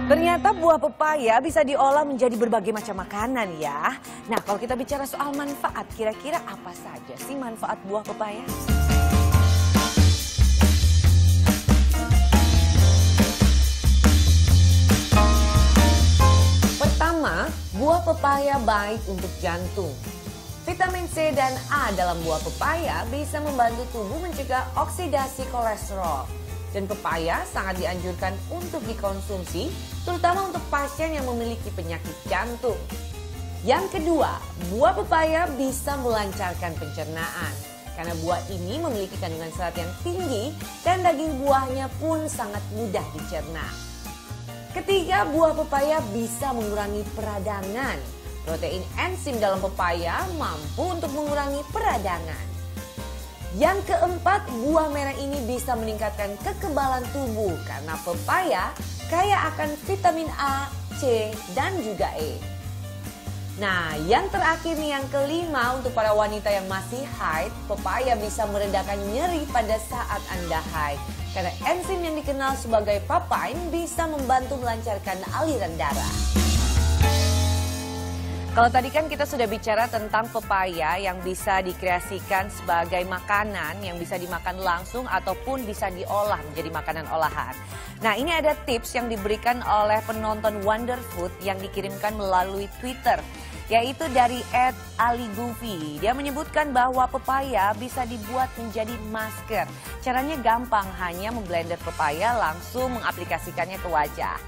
Ternyata buah pepaya bisa diolah menjadi berbagai macam makanan ya. Nah, kalau kita bicara soal manfaat, kira-kira apa saja sih manfaat buah pepaya? Pertama, buah pepaya baik untuk jantung. Vitamin C dan A dalam buah pepaya bisa membantu tubuh mencegah oksidasi kolesterol. Dan pepaya sangat dianjurkan untuk dikonsumsi, terutama untuk pasien yang memiliki penyakit jantung. Yang kedua, buah pepaya bisa melancarkan pencernaan. Karena buah ini memiliki kandungan serat yang tinggi dan daging buahnya pun sangat mudah dicerna. Ketiga, buah pepaya bisa mengurangi peradangan. Protein enzim dalam pepaya mampu untuk mengurangi peradangan. Yang keempat, buah merah ini bisa meningkatkan kekebalan tubuh karena pepaya kaya akan vitamin A, C, dan juga E. Nah, yang terakhir nih, yang kelima, untuk para wanita yang masih haid, pepaya bisa meredakan nyeri pada saat Anda haid. Karena enzim yang dikenal sebagai papain bisa membantu melancarkan aliran darah. Kalau tadi kan kita sudah bicara tentang pepaya yang bisa dikreasikan sebagai makanan yang bisa dimakan langsung ataupun bisa diolah menjadi makanan olahan. Nah, ini ada tips yang diberikan oleh penonton Wonderfood yang dikirimkan melalui Twitter, yaitu dari @aligufi. Dia menyebutkan bahwa pepaya bisa dibuat menjadi masker. Caranya gampang, hanya memblender pepaya langsung mengaplikasikannya ke wajah.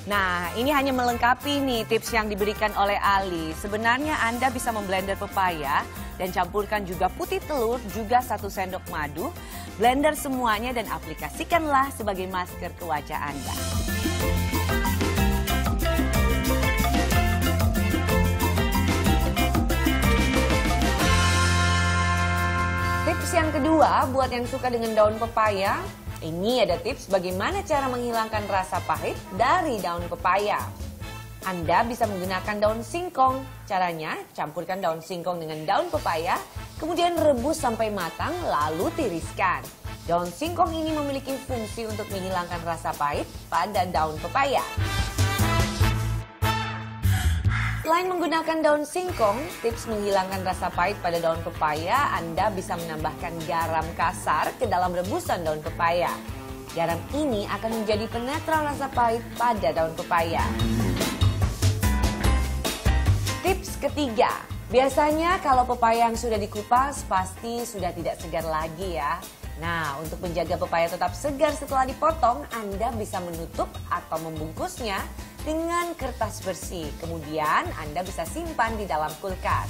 Nah, ini hanya melengkapi nih tips yang diberikan oleh Ali. Sebenarnya Anda bisa memblender pepaya dan campurkan juga putih telur, juga 1 sendok madu. Blender semuanya dan aplikasikanlah sebagai masker ke wajah Anda. Tips yang kedua, buat yang suka dengan daun pepaya, ini ada tips bagaimana cara menghilangkan rasa pahit dari daun pepaya. Anda bisa menggunakan daun singkong. Caranya, campurkan daun singkong dengan daun pepaya, kemudian rebus sampai matang, lalu tiriskan. Daun singkong ini memiliki fungsi untuk menghilangkan rasa pahit pada daun pepaya. Selain menggunakan daun singkong, tips menghilangkan rasa pahit pada daun pepaya, Anda bisa menambahkan garam kasar ke dalam rebusan daun pepaya. Garam ini akan menjadi penetral rasa pahit pada daun pepaya. Tips ketiga, biasanya kalau pepaya yang sudah dikupas pasti sudah tidak segar lagi ya. Nah, untuk menjaga pepaya tetap segar setelah dipotong, Anda bisa menutup atau membungkusnya dengan kertas bersih. Kemudian Anda bisa simpan di dalam kulkas.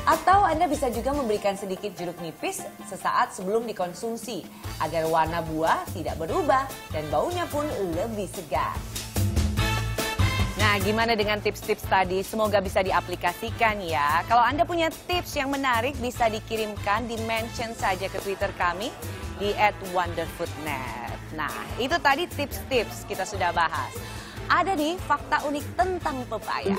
Atau Anda bisa juga memberikan sedikit jeruk nipis sesaat sebelum dikonsumsi, agar warna buah tidak berubah dan baunya pun lebih segar. Nah, gimana dengan tips-tips tadi? Semoga bisa diaplikasikan ya. Kalau Anda punya tips yang menarik, bisa dikirimkan, di-mention saja ke Twitter kami di @wonderfoodnet. Nah, itu tadi tips-tips kita sudah bahas. Ada nih fakta unik tentang pepaya.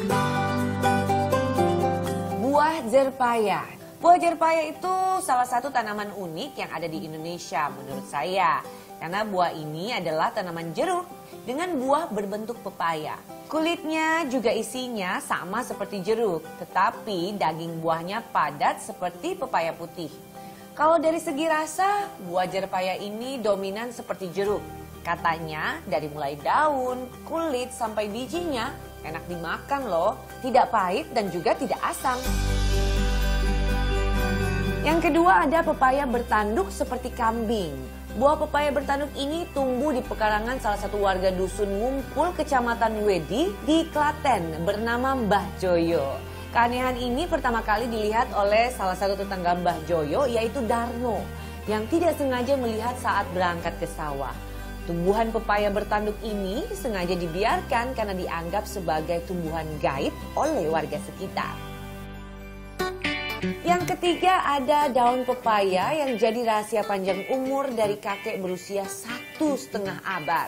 Buah jerpaya. Buah jerpaya itu salah satu tanaman unik yang ada di Indonesia menurut saya. Karena buah ini adalah tanaman jeruk dengan buah berbentuk pepaya. Kulitnya juga isinya sama seperti jeruk, tetapi daging buahnya padat seperti pepaya putih. Kalau dari segi rasa, buah jerpaya ini dominan seperti jeruk. Katanya dari mulai daun, kulit, sampai bijinya enak dimakan loh. Tidak pahit dan juga tidak asam. Yang kedua ada pepaya bertanduk seperti kambing. Buah pepaya bertanduk ini tumbuh di pekarangan salah satu warga dusun Ngumpul, Kecamatan Wedi di Klaten bernama Mbah Joyo. Keanehan ini pertama kali dilihat oleh salah satu tetangga Mbah Joyo, yaitu Darno, yang tidak sengaja melihat saat berangkat ke sawah. Tumbuhan pepaya bertanduk ini sengaja dibiarkan karena dianggap sebagai tumbuhan gaib oleh warga sekitar. Yang ketiga ada daun pepaya yang jadi rahasia panjang umur dari kakek berusia 1,5 abad.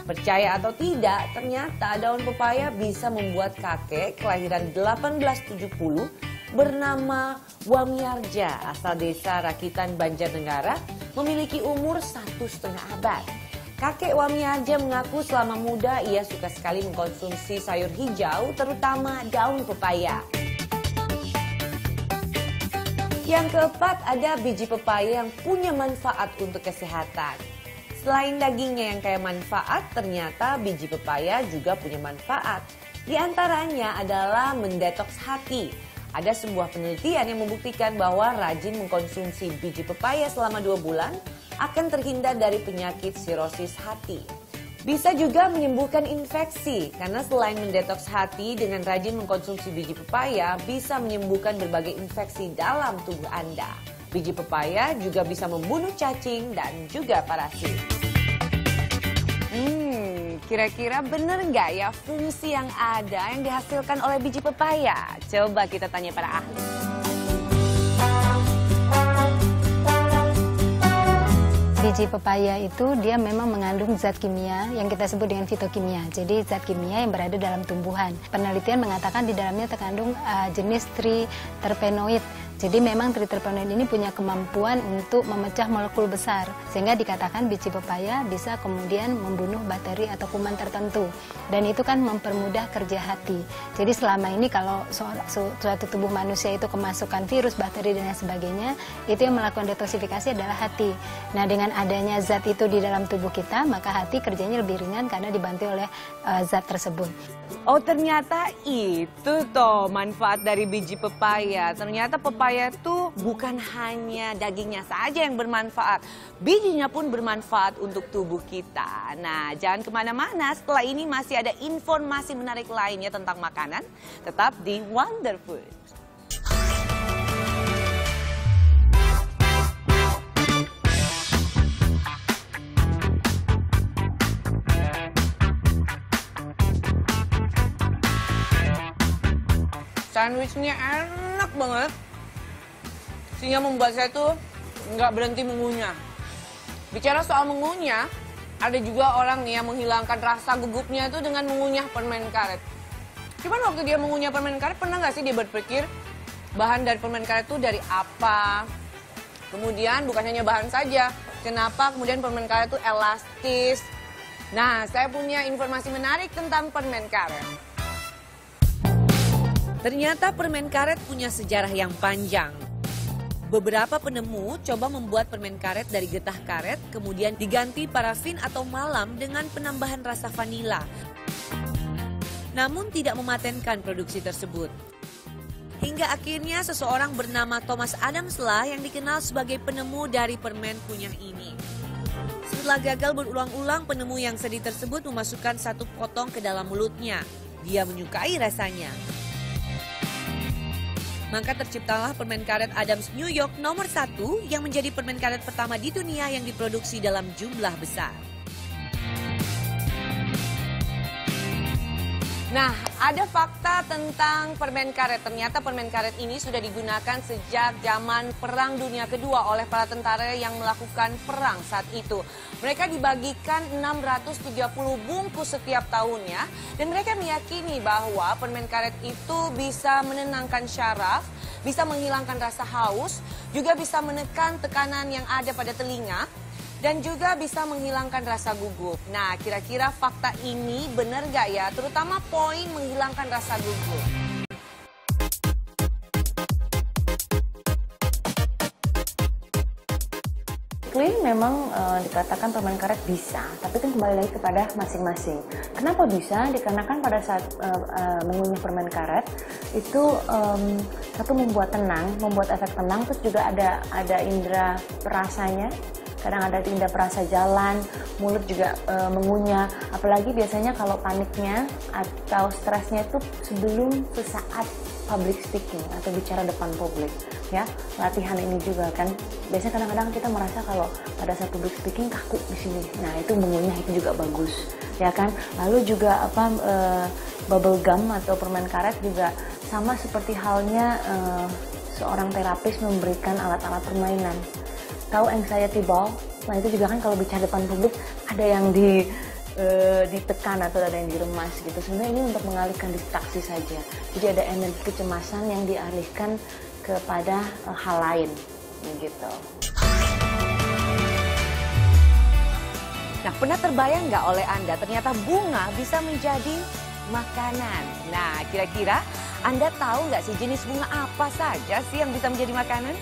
Percaya atau tidak, ternyata daun pepaya bisa membuat kakek kelahiran 1870 bernama Wamiarja asal desa Rakitan Banjarnegara memiliki umur 1,5 abad. Kakek Wamiarja mengaku selama muda ia suka sekali mengkonsumsi sayur hijau terutama daun pepaya. Yang keempat, ada biji pepaya yang punya manfaat untuk kesehatan. Selain dagingnya yang kaya manfaat, ternyata biji pepaya juga punya manfaat. Di antaranya adalah mendetoks hati. Ada sebuah penelitian yang membuktikan bahwa rajin mengkonsumsi biji pepaya selama 2 bulan akan terhindar dari penyakit sirosis hati. Bisa juga menyembuhkan infeksi, karena selain mendetoks hati, dengan rajin mengkonsumsi biji pepaya bisa menyembuhkan berbagai infeksi dalam tubuh Anda. Biji pepaya juga bisa membunuh cacing dan juga parasit. Kira-kira bener nggak ya fungsi yang ada yang dihasilkan oleh biji pepaya? Coba kita tanya para ahli. Biji pepaya itu dia memang mengandung zat kimia yang kita sebut dengan fitokimia. Jadi zat kimia yang berada dalam tumbuhan. Penelitian mengatakan di dalamnya terkandung jenis triterpenoid. Jadi memang triterpenoid ini punya kemampuan untuk memecah molekul besar. Sehingga dikatakan biji pepaya bisa kemudian membunuh bakteri atau kuman tertentu. Dan itu kan mempermudah kerja hati. Jadi selama ini kalau suatu tubuh manusia itu kemasukan virus, bakteri dan lain sebagainya, itu yang melakukan detoksifikasi adalah hati. Nah dengan adanya zat itu di dalam tubuh kita, maka hati kerjanya lebih ringan karena dibantu oleh zat tersebut. Oh ternyata itu toh manfaat dari biji pepaya. Ternyata pepaya itu bukan hanya dagingnya saja yang bermanfaat. Bijinya pun bermanfaat untuk tubuh kita. Nah jangan kemana-mana, setelah ini masih ada informasi menarik lainnya tentang makanan. Tetap di Wonderfood. Sandwichnya enak banget, sehingga membuat saya tuh nggak berhenti mengunyah. Bicara soal mengunyah, ada juga orang nih yang menghilangkan rasa gugupnya itu dengan mengunyah permen karet. Cuman waktu dia mengunyah permen karet, pernah nggak sih dia berpikir bahan dari permen karet itu dari apa? Kemudian bukan hanya bahan saja, kenapa kemudian permen karet itu elastis? Nah, saya punya informasi menarik tentang permen karet. Ternyata permen karet punya sejarah yang panjang. Beberapa penemu coba membuat permen karet dari getah karet, kemudian diganti parafin atau malam dengan penambahan rasa vanila. Namun tidak mematenkan produksi tersebut. Hingga akhirnya seseorang bernama Thomas Adams lah yang dikenal sebagai penemu dari permen kunyah ini. Setelah gagal berulang-ulang, penemu yang sedih tersebut memasukkan satu potong ke dalam mulutnya. Dia menyukai rasanya. Maka terciptalah permen karet Adams New York nomor 1 yang menjadi permen karet pertama di dunia yang diproduksi dalam jumlah besar. Nah, ada fakta tentang permen karet. Ternyata permen karet ini sudah digunakan sejak zaman Perang Dunia Kedua oleh para tentara yang melakukan perang saat itu. Mereka dibagikan 630 bungkus setiap tahunnya. Dan mereka meyakini bahwa permen karet itu bisa menenangkan syaraf, bisa menghilangkan rasa haus, juga bisa menekan tekanan yang ada pada telinga, dan juga bisa menghilangkan rasa gugup. Nah, kira-kira fakta ini benar gak ya? Terutama poin menghilangkan rasa gugup. Clean memang dikatakan permen karet bisa, tapi kan kembali lagi kepada masing-masing. Kenapa bisa? Dikarenakan pada saat mengunyah permen karet itu satu membuat tenang, membuat efek tenang, terus juga ada indera perasanya. Kadang ada indera perasa jalan, mulut juga mengunyah. Apalagi biasanya kalau paniknya atau stresnya itu sebelum sesaat public speaking atau bicara depan publik, ya. Latihan ini juga kan. Biasanya kadang-kadang kita merasa kalau pada saat public speaking kaku di sini. Nah, itu mengunyah itu juga bagus, ya kan. Lalu juga bubble gum atau permen karet juga sama seperti halnya seorang terapis memberikan alat-alat permainan. Tahu anxiety ball? Nah itu juga kan kalau bicara depan publik ada yang ditekan atau ada yang diremas gitu. Sebenarnya ini untuk mengalihkan distraksi saja. Jadi ada energi kecemasan yang dialihkan kepada hal lain gitu. Nah, pernah terbayang nggak oleh Anda ternyata bunga bisa menjadi makanan? Nah, kira-kira Anda tahu nggak sih jenis bunga apa saja sih yang bisa menjadi makanan?